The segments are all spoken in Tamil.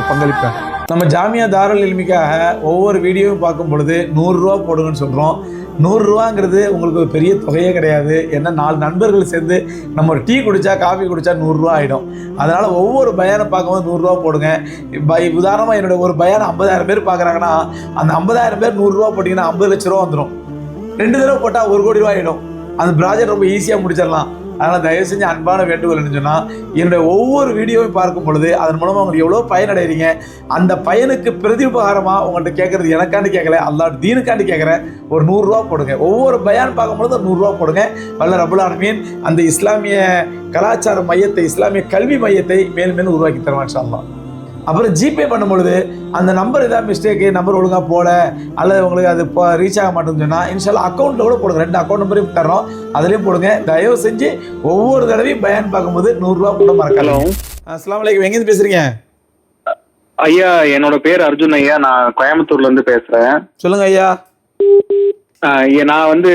பங்களிப்பேன். நம்ம ஜாமியா தாருல் இல்மிக்காக ஒவ்வொரு வீடியோவும் பார்க்கும் பொழுது 100 ரூபா போடுங்கன்னு சொல்கிறோம். 100 ரூபாங்கிறது உங்களுக்கு ஒரு பெரிய தொகையே கிடையாது. ஏன்னா 4 நண்பர்கள் சேர்ந்து நம்ம ஒரு டீ குடித்தா காஃபி குடித்தா 100 ரூபா ஆகிடும். அதனால் ஒவ்வொரு பயானை பார்க்கும்போது 100 ரூபா போடுங்க. உதாரணமாக என்னோட ஒரு பயானை 50,000 பேர் பார்க்குறாங்கன்னா அந்த 50,000 பேர் 100 ரூபா போட்டிங்கன்னா 50 லட்ச ரூபா வந்துடும். 2 தடவை போட்டால் 1 கோடி ரூபா ஆகிடும். அந்த ப்ராஜெக்ட் ரொம்ப ஈஸியாக முடிச்சிடலாம். அதனால் தயவு செஞ்சு அன்பான வேண்டுகோள் என்ன சொன்னால், என்னுடைய ஒவ்வொரு வீடியோவையும் பார்க்கும் பொழுது அதன் மூலமாக உங்களுக்கு எவ்வளோ பயனடைகிறீங்க. அந்த பயனுக்கு பிரதிபகாரமாக உங்கள்கிட்ட கேட்குறது எனக்காண்டி கேட்கல, அல்லாஹ் தீனுக்காண்டி கேட்குறேன். ஒரு 100 ரூபா போடுங்க. ஒவ்வொரு பயான் பார்க்கும்பொழுது 100 ரூபா போடுங்க. வல்ல ரப்புல் ஆலமீன் அந்த இஸ்லாமிய கலாச்சார மையத்தை, இஸ்லாமிய கல்வி மையத்தை மேலும் மேலும் உருவாக்கி தருவான் இன்ஷா அல்லாஹ். அப்புறம் ஜிபே பண்ணும்பொழுது அந்த நம்பர் ஏதாவது மிஸ்டேக்கு, நம்பர் ஒழுங்காக போல அல்லது உங்களுக்கு அது இப்போ ரீச் ஆக மாட்டேன்னு சொன்னால் இன்ஷால்லா அக்கௌண்ட்டில் கூட போடுங்க. 2 அக்கௌண்ட் நம்பரையும் தர்றோம், அதுலேயும் போடுங்க. தயவு செஞ்சு ஒவ்வொரு தடவையும் பயான் பார்க்கும்போது 100 ரூபா கூட மறக்கலாம். அஸ்ஸலாமு அலைக்கும். எங்கேருந்து பேசுறீங்க ஐயா? என்னோட பேர் அர்ஜுன் ஐயா. நான் கோயம்புத்தூர்ல இருந்து பேசுறேன். சொல்லுங்க ஐயா. நான் வந்து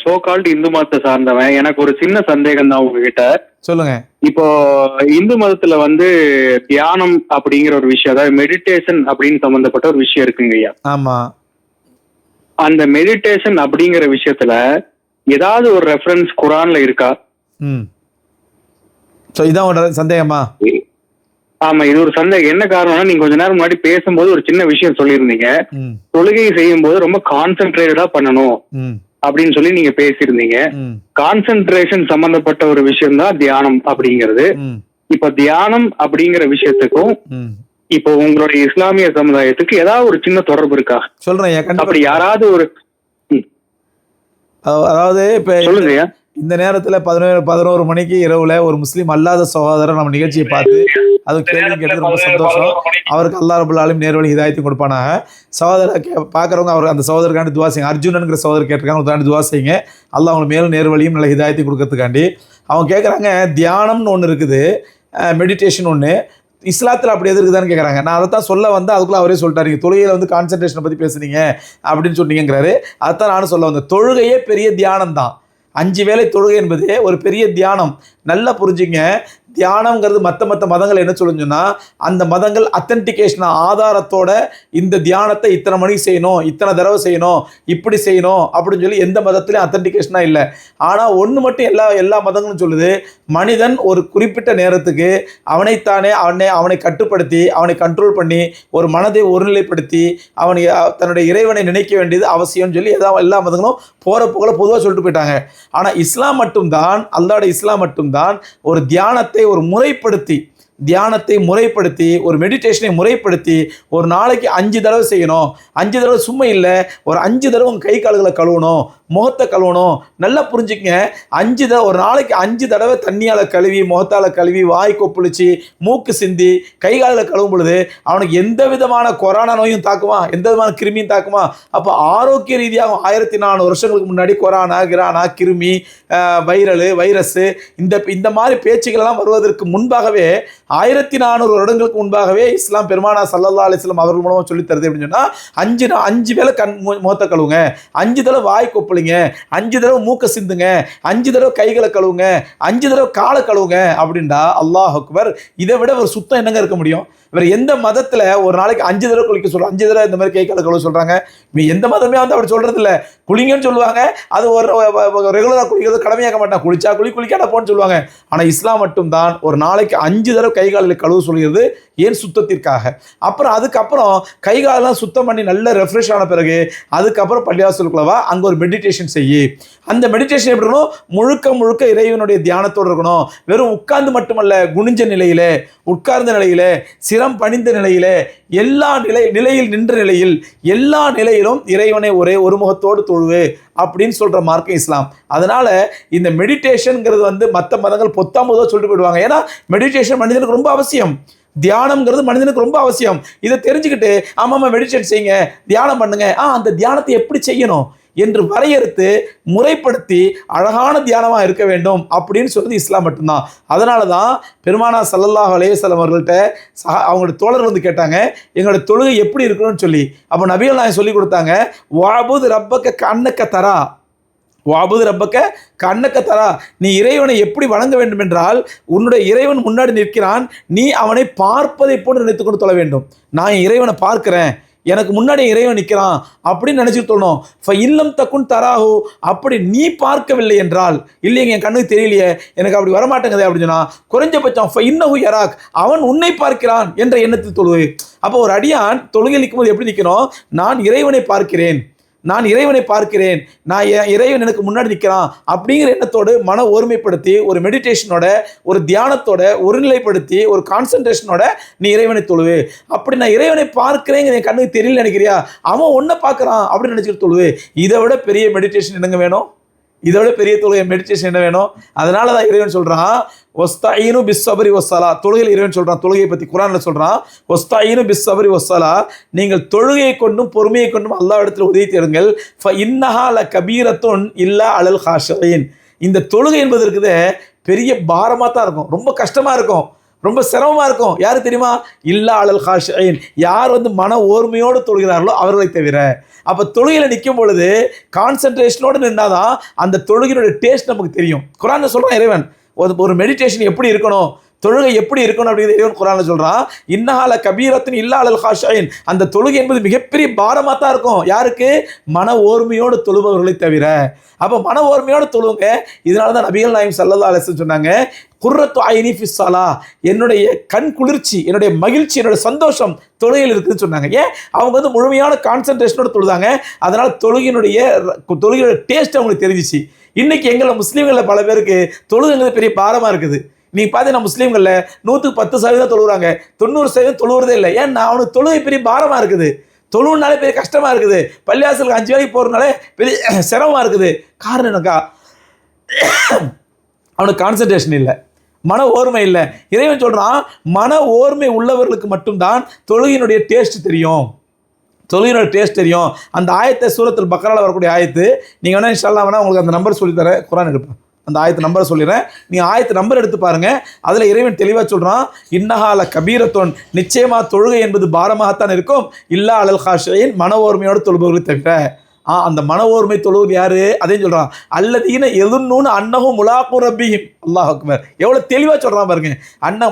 சோ கால்டு இந்து மதத்தை சார்ந்தவன். எனக்கு ஒரு சின்ன சந்தேகம் தான் உங்ககிட்ட. சொல்லுங்க. இப்போ இந்து மதத்துல வந்து தியானம் அப்படிங்கிற ஒரு விஷயம், அதாவது மெடிடேஷன் அப்படின்னு சம்பந்தப்பட்ட ஒரு விஷயம் இருக்குங்க ஐயா. ஆமா. அந்த மெடிடேஷன் அப்படிங்கிற விஷயத்துல ஏதாவது ஒரு ரெஃபரன்ஸ் குரான்ல இருக்கா? இதான் ஒரு சந்தேகமா? ஆமா, இது ஒரு சந்தேகம். என்ன காரணம்னா, நீங்க கொஞ்ச நேரம் முன்னாடி பேசும்போது ஒரு சின்ன விஷயம் சொல்லியிருந்தீங்க. தொழுகை செய்யும் போது ரொம்ப கான்சென்ட்ரேட்டடா பண்ணணும் அப்படின்னு சொல்லி நீங்க பேசியிருந்தீங்க. கான்சென்ட்ரேஷன் சம்பந்தப்பட்ட ஒரு விஷயம் தான் தியானம் அப்படிங்கிறது. இப்ப தியானம் அப்படிங்கிற விஷயத்துக்கும் இப்போ உங்களுடைய இஸ்லாமிய சமுதாயத்துக்கு ஏதாவது ஒரு சின்ன தொடர்பு இருக்கா? சொல்றேன். அப்படி யாராவது ஒரு அதாவது இப்ப சொல்லுங்க. இந்த நேரத்துல 11 மணிக்கு இரவுல ஒரு முஸ்லீம் அல்லாத சகோதரர் நம்ம நிகழ்ச்சியை பார்த்து அது கேள்வி கேட்டது ரொம்ப சந்தோஷம். அவருக்கு அல்லாஹ் ரப்புல் ஆலமீன் நேர்வழி ஹிதாயத்தை கொடுப்பானாக. சகோதரர் பார்க்குறவங்க அவர் அந்த சகோதரருக்காண்டி துவா செய்யுங்க. அர்ஜுனனுங்கிற சகோதரர் கேட்டிருக்காங்க, ஒருத்தாண்டி துவா செய்யுங்க. அல்லாஹ் அவங்களுக்கு மேலும் நேர்வழியும் நல்ல ஹிதாயத்தை கொடுக்கறதுக்காண்டி. அவங்க கேட்குறாங்க, தியானம்னு ஒன்று இருக்குது, மெடிடேஷன் ஒன்று, இஸ்லாத்தில் அப்படி எது இருக்குதான்னு கேட்குறாங்க. நான் அதை தான் சொல்ல வந்து அதுக்குள்ளே அவரே சொல்லிட்டாரு, நீங்கள் தொழுகையில் வந்து கான்சன்ட்ரேஷனை பற்றி பேசுனீங்க அப்படின்னு சொன்னீங்கிறாரு. அதைத்தான் நானும் சொல்ல வந்தேன். தொழுகையே பெரிய தியானம் தான். 5 வேளை தொழுகை என்பது ஒரு பெரிய தியானம். நல்லா புரிஞ்சுங்க. தியானம்ங்கிறது மற்ற மதங்கள் என்ன சொல்லுங்கன்னா, அந்த மதங்கள் அத்தன்டிகேஷன் ஆதாரத்தோட இந்த தியானத்தை இத்தனை மணிக்கு செய்யணும், இத்தனை தடவை செய்யணும், இப்படி செய்யணும் அப்படின்னு சொல்லி எந்த மதத்துலையும் அத்தன்டிகேஷனாக இல்லை. ஆனால் ஒன்று மட்டும் எல்லா மதங்களும் சொல்லுது, மனிதன் ஒரு குறிப்பிட்ட நேரத்துக்கு அவனை கட்டுப்படுத்தி அவனை கண்ட்ரோல் பண்ணி ஒரு மனதை ஒருநிலைப்படுத்தி அவனை தன்னுடைய இறைவனை நினைக்க வேண்டியது அவசியம்னு சொல்லி எல்லா மதங்களும் போகிற போகல பொதுவாக சொல்லிட்டு போயிட்டாங்க. ஆனால் இஸ்லாம் மட்டும்தான், அல்லாஹ்வுடைய இஸ்லாம் மட்டும்தான் ஒரு தியானத்தை ஒரு தியானத்தை முறைப்படுத்தி ஒரு மெடிடேஷனை முறைப்படுத்தி ஒரு நாளைக்கு 5 தடவை செய்யணும். 5 தடவை சும்மா இல்லை, ஒரு 5 தடவை உங்கள் கை கால்களை கழுவணும், முகத்தை கழுவணும். நல்லா புரிஞ்சுக்கங்க. 5 தடவை ஒரு நாளைக்கு 5 தடவை தண்ணியால் கழுவி, முகத்தால் கழுவி, வாய் கொப்பளிச்சு, மூக்கு சிந்தி, கை காலில் கழுவும் பொழுது அவனுக்கு எந்த விதமான கொரோனா நோயும் தாக்குமா, எந்த விதமான கிருமியும் தாக்குமா? அப்போ ஆரோக்கிய ரீதியாக 1400 வருஷங்களுக்கு முன்னாடி கொரோனா, கிருமி, வைரஸ் இந்த மாதிரி பேச்சுகளெல்லாம் வருவதற்கு முன்பாகவே 1400 வருடங்களுக்கு முன்பாகவே இஸ்லாம் பெருமானா ஸல்லல்லாஹு அலைஹி வஸல்லம் அவர்கள் மூலமாக சொல்லித் தருது. அப்படின்னு சொன்னால் 5 வேளை முகத்தை கழுவுங்க, 5 தடவை வாய் கொப்பளிங்க, 5 தடவை மூக்க சிந்துங்க, 5 தடவை கைகளை கழுவுங்க, 5 தடவை காலை கழுவுங்க அப்படின்டா. அல்லாஹ் அக்பர். இதை விட ஒரு சுத்தம் என்னங்க இருக்க முடியும்? இவர் எந்த மதத்தில் ஒரு நாளைக்கு 5 தடவை குளிக்க சொல்கிறாங்க, 5 தடவை இந்த மாதிரி கை காலை கழுவ சொல்கிறாங்க? எந்த மதமே வந்து அப்படி சொல்கிறது இல்லை. குளிங்கன்னு சொல்லுவாங்க, அது ஒரு ரெகுலராக குளிக்கிறது கடமையாக்க மாட்டாங்க, குளிச்சா குளிக்காத போன்னு சொல்லுவாங்க. ஆனால் இஸ்லாம் மட்டும்தான் ஒரு நாளைக்கு 5 தடவை கை காலில் கழுவ சொல்கிறது. ஏன்? சுத்தத்திற்காக. அப்புறம் அதுக்கப்புறம் கை காலெல்லாம் சுத்தம் பண்ணி நல்ல ரெஃப்ரெஷ் ஆன பிறகு அதுக்கப்புறம் பள்ளிவாசலுக்குள்ளவா அங்கே ஒரு மெடிடேஷன் செய்யி. அந்த மெடிடேஷன் எப்படி இருக்கணும்? முழுக்க இறைவனுடைய தியானத்தோடு இருக்கணும். வெறும் உட்கார்ந்து மட்டுமல்ல, குனிஞ்ச நிலையிலே, உட்கார்ந்த நிலையிலே, சிரம் பணிந்த நிலையிலே, எல்லா நிலையில் நின்ற நிலையில், எல்லா நிலையிலும் இறைவனை ஒரு முகத்தோடு தொழுவு அப்படின்னு சொல்கிற மார்க்கம் இஸ்லாம். அதனால் இந்த மெடிடேஷனுங்கிறது வந்து மற்ற மதங்கள் பொத்தாமதோ சொல்லிட்டு போயிடுவாங்க. ஏன்னா மெடிடேஷன் மனிதனுக்கு ரொம்ப அவசியம், தியானம்ங்கிறது மனிதனுக்கு ரொம்ப அவசியம். இதை தெரிஞ்சுக்கிட்டு ஆமாம் மெடிடேஷன் செய்யுங்க, தியானம் பண்ணுங்க. அந்த தியானத்தை எப்படி செய்யணும், என்று வரையறுத்து முறைப்படுத்தி அழகான தியானமாக இருக்க வேண்டும் அப்படின்னு சொல்றது இஸ்லாம் மட்டும்தான். அதனால தான் பெருமானார் ஸல்லல்லாஹு அலைஹி வஸல்லம் அவர்கள்ட்ட அவங்களோட தோழர்கள் வந்து கேட்டாங்க, எங்களோட தொழுகை எப்படி இருக்கணும்னு சொல்லி. அப்போ நபிகள் நாயகம் சொல்லி கொடுத்தாங்க, வஅபுத் ரப்பக கஅன்னக தரா, வாபுது ரப்பக்க கண்ணக்க தரா, நீ இறைவனை எப்படி வணங்க வேண்டும் என்றால் உன்னுடைய இறைவன் முன்னாடி நிற்கிறான், நீ அவனை பார்ப்பதை போன்று நினைத்துக் கொண்டு தொழ வேண்டும். நான் இறைவனை பார்க்கிறேன், எனக்கு முன்னாடி இறைவன் நிற்கிறான் அப்படின்னு நினைச்சுட்டு சொல்லணும். இல்லம் தக்குன் தராஹு, அப்படி நீ பார்க்கவில்லை என்றால், இல்லைங்க என் கண்ணுக்கு தெரியலையே, எனக்கு அப்படி வரமாட்டேங்குது அப்படின்னு சொன்னா குறைஞ்சபட்சம் இன்னஹு யராக், அவன் உன்னை பார்க்கிறான் என்ற எண்ணத்தில் தொழுவு. அப்போ ஒரு அடியான் தொழுகை நிற்கும் போது எப்படி நிற்கணும், நான் இறைவனை பார்க்கிறேன், நான் இறைவனை பார்க்கிறேன், நான் இறைவன் எனக்கு முன்னாடி நிற்கிறான் அப்படிங்கிற எண்ணத்தோடு மன ஒருமைப்படுத்தி ஒரு மெடிடேஷனோட ஒரு தியானத்தோட ஒருநிலைப்படுத்தி ஒரு கான்சன்ட்ரேஷனோட நீ இறைவனை தொழுவு. அப்படி நான் இறைவனை பார்க்கிறேங்க என் கண்ணுக்கு தெரியல நினைக்கிறியா, அவன் ஒன்றை பார்க்குறான் அப்படின்னு நினச்சிட்டு தொழுவு. இதை விட பெரிய மெடிடேஷன் என்னங்க வேணும், இதோட பெரிய தொழுகை மெடிடேஷன் என்ன வேணும்? அதனால தான் இறைவன் சொல்கிறான் ஒஸ்தாயினு பிஸ்ஸபரி வஸ்ஸலா, தொழுகையில் இறைவன் சொல்கிறான், தொழுகையை பற்றி குர்ஆனில் சொல்கிறான், ஒஸ்தாயினு பிஸ்ஸபரி வஸ்ஸலா, நீங்கள் தொழுகையை கொண்டும் பொறுமையை கொண்டும் அல்லாஹ் இடத்துல உதவி தேடுங்கள். இன்னஹா லகபீரத்துன் இல்லா அலல் காஷியின், இந்த தொழுகை என்பது இருக்குது பெரிய பாரமாக தான் இருக்கும், ரொம்ப கஷ்டமாக இருக்கும், ரொம்ப சிரமமாக இருக்கும். யாரு தெரியுமா? இல்லா அலல் காஷியின், யார் வந்து மன ஓர்மையோடு தொழுகிறார்களோ அவர்களை தவிர. அப்போ தொழுகையில் நிற்கும் பொழுது கான்சன்ட்ரேஷனோடு நின்றாதான் அந்த தொழுகையினுடைய டேஸ்ட் நமக்கு தெரியும். குர்ஆனில் சொல்கிறான் இறைவன் ஒரு மெடிடேஷன் எப்படி இருக்கணும், தொழுகை எப்படி இருக்கணும் அப்படிங்கிறது இறைவன் குர்ஆனில் சொல்கிறான், இன்னஹால கபீரத்தின் இல்லா அலல் காஷியின், அந்த தொழுகை என்பது மிகப்பெரிய பாரமாக தான் இருக்கும். யாருக்கு? மன ஓர்மையோடு தொழுபவர்களை தவிர. அப்போ மன ஓர்மையோடு தொழுவுங்க. இதனால தான் நபிகள் நாயகம் ஸல்லல்லாஹு அலைஹி வஸல்லம் சொன்னாங்க, குர்ரத்து ஐனி ஃபிஸ் ஸலா, என்னுடைய கண் குளிர்ச்சி, என்னுடைய மகிழ்ச்சி, என்னுடைய சந்தோஷம் தொழுகையில் இருக்குதுன்னு சொன்னாங்க. ஏன்? அவங்க வந்து முழுமையான கான்சன்ட்ரேஷனோடு தொழுதாங்க. அதனால் தொழுகையினுடைய டேஸ்ட் அவங்களுக்கு தெரிஞ்சிச்சு. இன்னைக்கு எங்களை முஸ்லீம்களில் பல பேருக்கு தொழுகைங்கிறது பெரிய பாரமாக இருக்குது. நீங்கள் பார்த்தீங்கன்னா முஸ்லீம்களில் 110% தொழுகிறாங்க, 90% தொழுகிறதே இல்லை. ஏன்னா அவனுக்கு தொழுகை பெரிய பாரமாக இருக்குது, தொழுவுனாலே பெரிய கஷ்டமாக இருக்குது, பள்ளிவாசலுக்கு 5 வேளைக்கு போகிறதுனாலே பெரிய சிரமமாக இருக்குது. காரணம் என்னக்கா? அவனுக்கு கான்சன்ட்ரேஷன் இல்லை, மன ஓர்மை இல்லை. இறைவன் சொல்கிறான், மன ஓர்மை உள்ளவர்களுக்கு மட்டும்தான் தொழுகையினுடைய டேஸ்ட் தெரியும், தொழுகையினுடைய டேஸ்ட் தெரியும். அந்த ஆயத்தை சூரத்துல் பக்ரால வரக்கூடிய ஆயத்து, நீங்கள் வேணால் இன்ஷா அல்லாஹ் வேணால் உங்களுக்கு அந்த நம்பர் சொல்லித்தரேன், குர்ஆன் எடுப்பேன், அந்த ஆயத்து நம்பரை சொல்லிடுறேன், நீங்கள் ஆயத்து நம்பர் எடுத்து பாருங்கள். அதில் இறைவன் தெளிவாக சொல்கிறான், இன்னஹால கபீரத்தோன், நிச்சயமாக தொழுகை என்பது பாரமாகத்தான் இருக்கும், இல்லா அலல் காஷியின், மன ஓர்மையோடு தொழுபவர்களை தவிர. அந்த மன ஓர்மை தொழுவது யாரு? அதையும் சொல்கிறான், அல்லதீன எதுன்னு அன்னஹும் முலாக்கு ரப்பிஹிம். அல்லாஹ் அக்பர், எவ்வளோ தெளிவாக சொல்கிறான் பாருங்க.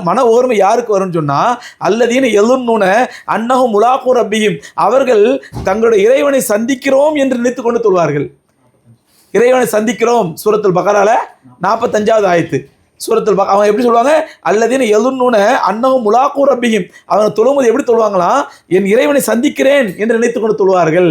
மன ஓர்மை யாருக்கு வரும்னு சொன்னால், அல்லதீன எதுன்னு அன்னஹும் முலாக்கு ரப்பிஹிம், அவர்கள் தங்களுடைய இறைவனை சந்திக்கிறோம் என்று நினைத்து கொண்டு தொழுவார்கள். இறைவனை சந்திக்கிறோம், சூரத்துல் பக்ரால 45வது ஆயத்து. சூரத்துல் பக்ரா அவங்க எப்படி சொல்லுவாங்க? அல்லதீன எதுன்னு அன்னஹும் முலாக்கு ரப்பிஹிம், அவங்க தொழும்போது எப்படி தொழுவாங்களாம்? என் இறைவனை சந்திக்கிறேன் என்று நினைத்து கொண்டு தொழுவார்கள்.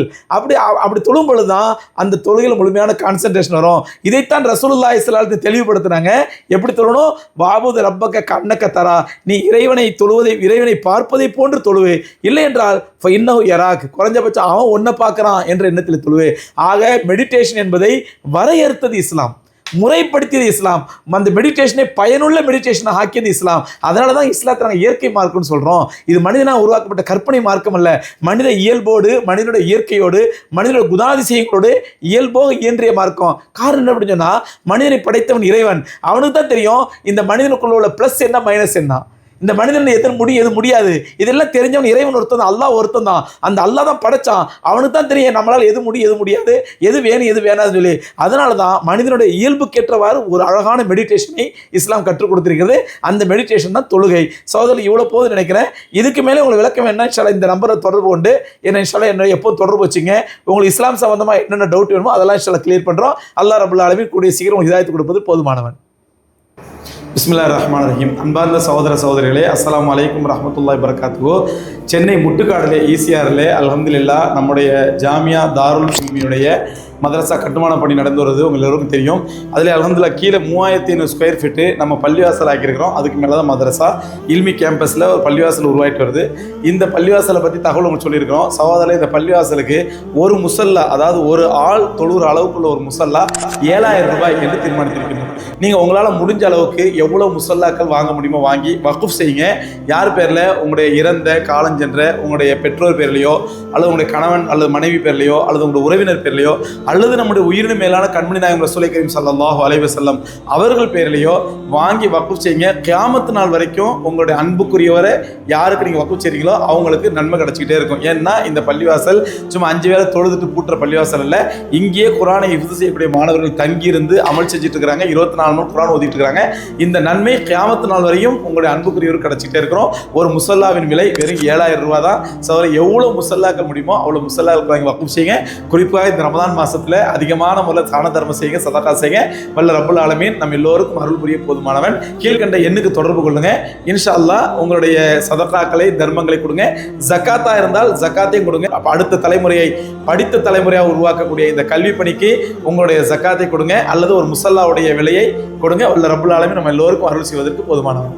அப்படி தொழும் பொழுது தான் அந்த தொழுகையில் முழுமையான கான்சன்ட்ரேஷன் வரும். இதைத்தான் ரசூலுல்லாஹி ஸல்லல்லாஹு அலைஹி வஸல்லம் தெளிவுபடுத்துனாங்க. எப்படி தொழணும்? வாபுது ரப்பக்க கண்ணக்க தரா, நீ இறைவனை தொழுவதை, இறைவனை பார்ப்பதை போன்று தொழுவே, இல்லை என்றால் இன்னஹு யராக், குறைஞ்சபட்சம் அவன் ஒன்றை பார்க்குறான் என்ற எண்ணத்தில் தொழுவே. ஆக மெடிடேஷன் என்பதை வரையறுத்தது இஸ்லாம், முறைப்படுத்தியது இஸ்லாம், அந்த மெடிடேஷனை பயனுள்ள மெடிடேஷனை ஆக்கியது இஸ்லாம். அதனால தான் இஸ்லாத்தை நாங்கள் இயற்கை மார்க்கம்னு சொல்கிறோம். இது மனிதனாக உருவாக்கப்பட்ட கற்பனை மார்க்கம் அல்ல, மனித இயல்போடு, மனிதனுடைய இயற்கையோடு, மனிதனுடைய குணாதிசயங்களோடு இயல்போக இயன்றிய மார்க்கம். காரணம் என்ன அப்படின்னு சொன்னால், மனிதனை படைத்தவன் இறைவன், அவனுக்கு தான் தெரியும் இந்த மனிதனுக்குள்ள உள்ள ப்ளஸ் என்ன மைனஸ் என்ன, இந்த மனிதன் எது முடியும் எது முடியாது, இதெல்லாம் தெரிஞ்சவன் இறைவன் ஒருத்தன் தான், அல்லாஹ் ஒருத்தன் தான். அந்த அல்லாஹ் தான் படைச்சான், அவனுக்கு தான் தெரியும் நம்மளால் எது முடியும் எது முடியாது, எது வேணும் எது வேணாதுன்னு சொல்லி. அதனால தான் மனிதனுடைய இயல்புக்கேற்றவாறு ஒரு அழகான மெடிடேஷனை இஸ்லாம் கற்றுக் கொடுத்திருக்கிறது. அந்த மெடிடேஷன் தான் தொழுகை. சகோதரர் இவ்வளோ போதும் நினைக்கிறேன். இதுக்கு மேலே உங்களுக்கு விளக்கம் என்ன, இன்ஷால்லா இந்த நம்பரை தொடர்பு கொண்டு என்ன இன்ஷால்லா என்ன எப்போது தொடர்பு வச்சுங்க. உங்களுக்கு இஸ்லாம் சம்பந்தமாக என்னென்ன டவுட் வேணுமோ அதெல்லாம் இன்ஷால்லா கிளியர் பண்ணுறோம். அல்லாஹ் ரப்பல் ஆலமீன் கூடிய சீக்கிரம் ஹிதாயத்து கொடுப்பது போதுமானவன். பிஸ்மில்லாஹிர் ரஹ்மானிர் ரஹீம். அன்பார்ந்த சகோதர சகோதரிகளே, அஸ்ஸலாமு அலைக்கும் வரஹ்மத்துல்லாஹி வபரகாத்துஹு. சென்னை முட்டுக்காடிலே ஈசிஆரில் அல்ஹம்துலில்லாஹ் நம்முடைய ஜாமியா தாருல் இல்மியுடைய மதரசா கட்டுமான பணி நடந்து வருது, உங்கள் எல்லோருக்கும் தெரியும். அதில் அல்ஹம்துலில்லாஹ் கீழே 3500 ஸ்கொயர் ஃபீட்டு நம்ம பள்ளிவாசல் ஆக்கியிருக்கிறோம். அதுக்கு மேலே தான் மதரசா இல்மி கேம்பஸில் ஒரு பள்ளிவாசல் உருவாகிட்டு வருது. இந்த பள்ளிவாசலை பற்றி தகவல் உங்களுக்கு சொல்லியிருக்கிறோம். சகோதரர், இந்த பள்ளிவாசலுக்கு ஒரு முசல்லா, அதாவது ஒரு ஆள் தொழுகிற அளவுக்குள்ள ஒரு முசல்லா 7000 ரூபாய் என்று தீர்மானித்திருக்கிறோம். நீங்கள் உங்களால் முடிஞ்ச அளவுக்கு எவ்வளோ முசல்லாக்கள் வாங்க முடியுமோ வாங்கி வக்ஃப் செய்யுங்க. யார் பேரில்? உங்களுடைய இறந்த காலஞ்சென்ற உங்களுடைய பெற்றோர் பேர்லையோ, அல்லது உங்களுடைய கணவன் அல்லது மனைவி பேர்லையோ, அல்லது உங்களுடைய உறவினர் பேர்லையோ, அல்லது நம்முடைய உயிரினும் மேலான கண்மணி நாயகம் ரசூலை கரீம் ஸல்லல்லாஹு அலைஹி வஸல்லம் அவர்கள் பேரிலேயோ வாங்கி வக்ஃப் செய்யுங்க. கியாமத் நாள் வரைக்கும் உங்களுடைய அன்புக்குரியவரை யாருக்கு நீங்கள் வக்ஃப் செய்றீங்களோ அவங்களுக்கு நன்மை கிடைச்சிக்கிட்டே இருக்கும். ஏன்னா இந்த பள்ளிவாசல் சும்மா 5 வேளை தொழுதுட்டு பூட்டுற பள்ளிவாசல் இல்லை. இங்கேயே குர்ஆனை ஹிஃப்ஸ் செய்யக்கூடிய மாணவர்கள் தங்கியிருந்து அமல் செஞ்சுட்டு இருக்கிறாங்க. 24 மணி குர்ஆன் ஓதிட்டு இருக்காங்க. இந்த நன்மை கியாமத் நாள் வரையும் உங்களுடைய அன்புக்குரியவர் கிடைச்சிக்கிட்டே இருக்கிறோம். ஒரு முசல்லாவின் விலை வெறும் 7000 ரூபாய் தான். சகோதரர் எவ்வளோ முசல்லாக்கள் முடியுமோ அவ்வளோ முசல்லாக்கள் வாங்கி வக்ஃப் செய்யுங்க. குறிப்பாக இந்த ரமதான் மாசத்துல அதிகமான முறையில் தான தர்மம் செய்யுங்க, சதகா செய்யுங்க. வல்ல ரப்பல் ஆலமீன் நம்ம எல்லோருக்கும் அருள் புரிய போதுமானவன். கீழ்கண்ட எண்ணுக்கு தொடர்பு கொள்ளுங்க. இன்ஷா அல்லாஹ் உங்களுடைய சதகாக்களை தர்மங்களை கொடுங்க. ஜக்காத்தா இருந்தால் ஜக்காத்தையும் கொடுங்க. அப்போ அடுத்த தலைமுறையை படித்த தலைமுறையாக உருவாக்கக்கூடிய இந்த கல்வி பணிக்கு உங்களுடைய ஜக்காத்தை கொடுங்க, அல்லது ஒரு முசல்லாவுடைய விலையை கொடுங்க. வல்ல ரப்பல் ஆலமீன் நம்ம எல்லோருக்கும் அருள் செய்வதற்கு போதுமானவன்.